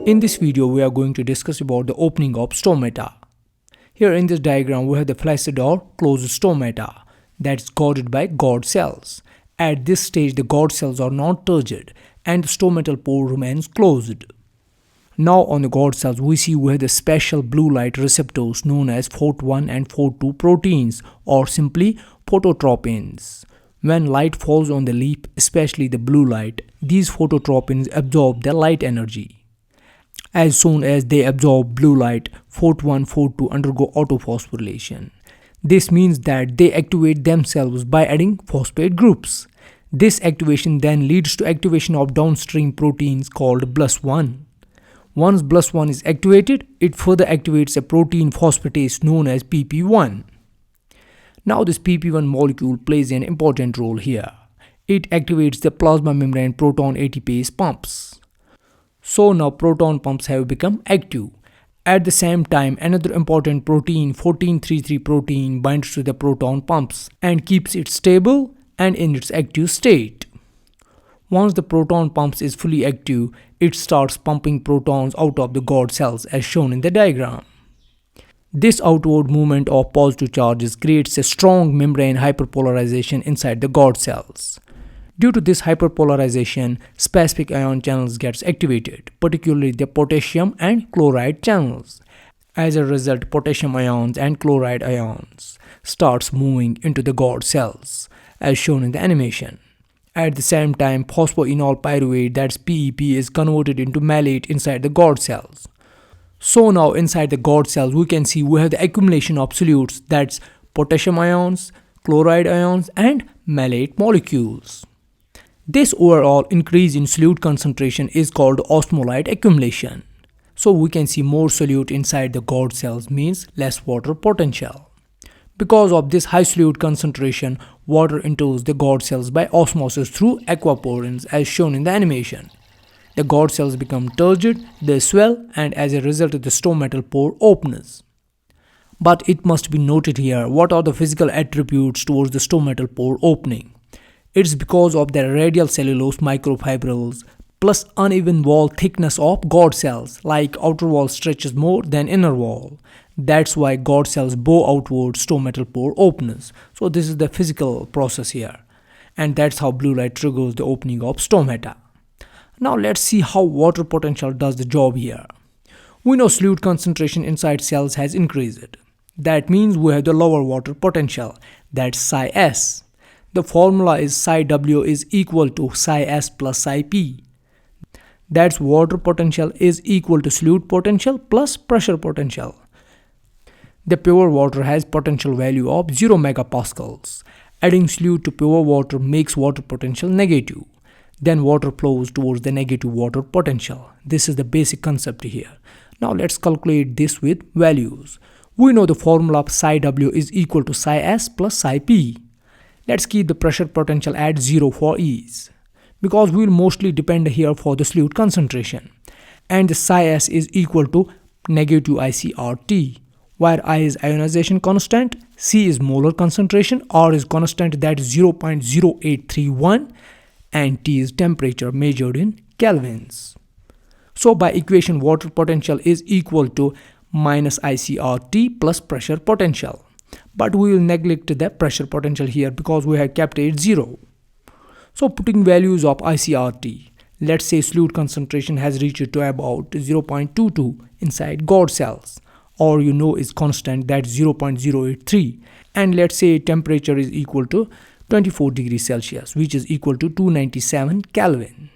In this video, we are going to discuss about the opening of stomata. Here in this diagram, we have the flaccid or closed stomata that is guarded by guard cells. At this stage, the guard cells are not turgid and the stomatal pore remains closed. Now on the guard cells, we have the special blue light receptors known as PHOT1 and PHOT2 proteins, or simply phototropins. When light falls on the leaf, especially the blue light, these phototropins absorb the light energy. As soon as they absorb blue light, PHOT1, PHOT2 undergo autophosphorylation. This means that they activate themselves by adding phosphate groups. This activation then leads to activation of downstream proteins called BLUS1. Once BLUS1 is activated, it further activates a protein phosphatase known as PP1. Now this PP1 molecule plays an important role here. It activates the plasma membrane proton ATPase pumps. So now proton pumps have become active. At the same time, another important protein, 1433 protein, binds to the proton pumps and keeps it stable and in its active state. Once the proton pumps is fully active, it starts pumping protons out of the guard cells as shown in the diagram. This outward movement of positive charges creates a strong membrane hyperpolarization inside the guard cells. Due to this hyperpolarization, specific ion channels gets activated, particularly the potassium and chloride channels. As a result, potassium ions and chloride ions starts moving into the guard cells, as shown in the animation. At the same time, phosphoenol pyruvate, that's PEP, is converted into malate inside the guard cells. So now inside the guard cells, we can see we have the accumulation of solutes, that's potassium ions, chloride ions and malate molecules. This overall increase in solute concentration is called osmotic accumulation. So we can see more solute inside the guard cells means less water potential. Because of this high solute concentration, water enters the guard cells by osmosis through aquaporins as shown in the animation. The guard cells become turgid, they swell, and as a result the stomatal pore opens. But it must be noted here, what are the physical attributes towards the stomatal pore opening? It's because of the radial cellulose microfibrils plus uneven wall thickness of guard cells, like outer wall stretches more than inner wall. That's why guard cells bow outward, stomatal pore opens. So this is the physical process here. And that's how blue light triggers the opening of stomata. Now let's see how water potential does the job here. We know solute concentration inside cells has increased. That means we have the lower water potential, that's psi s. The formula is psi w is equal to psi s plus psi p. That's water potential is equal to solute potential plus pressure potential. The pure water has potential value of 0 megapascals. Adding solute to pure water makes water potential negative. Then water flows towards the negative water potential. This is the basic concept here. Now let's calculate this with values. We know the formula of psi w is equal to psi s plus psi p. Let's keep the pressure potential at 0 for ease, because we will mostly depend here for the solute concentration. And the psi s is equal to negative ICRT, where I is ionization constant, C is molar concentration, R is constant, that is 0.0831, and T is temperature measured in kelvins. So by equation, water potential is equal to minus ICRT plus pressure potential. But we will neglect the pressure potential here because we have kept it 0. So putting values of ICRT, let's say solute concentration has reached to about 0.22 inside guard cells, or is constant, that's 0.083, and let's say temperature is equal to 24 degrees Celsius, which is equal to 297 Kelvin.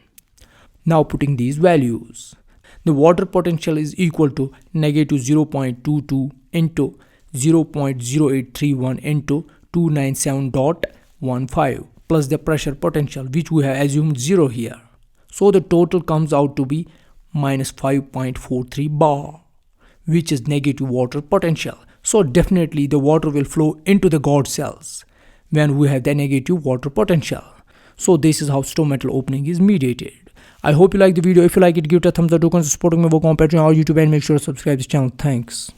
Now putting these values, the water potential is equal to negative 0.22 into 0.0831 into 297.15 plus the pressure potential, which we have assumed 0 here. So the total comes out to be minus 5.43 bar, which is negative water potential. So definitely the water will flow into the guard cells when we have the negative water potential. So this is how stomatal opening is mediated. I hope you like the video. If you like it, give it a thumbs up. Do consider supporting my work on Patreon or YouTube and make sure to subscribe to this channel. Thanks.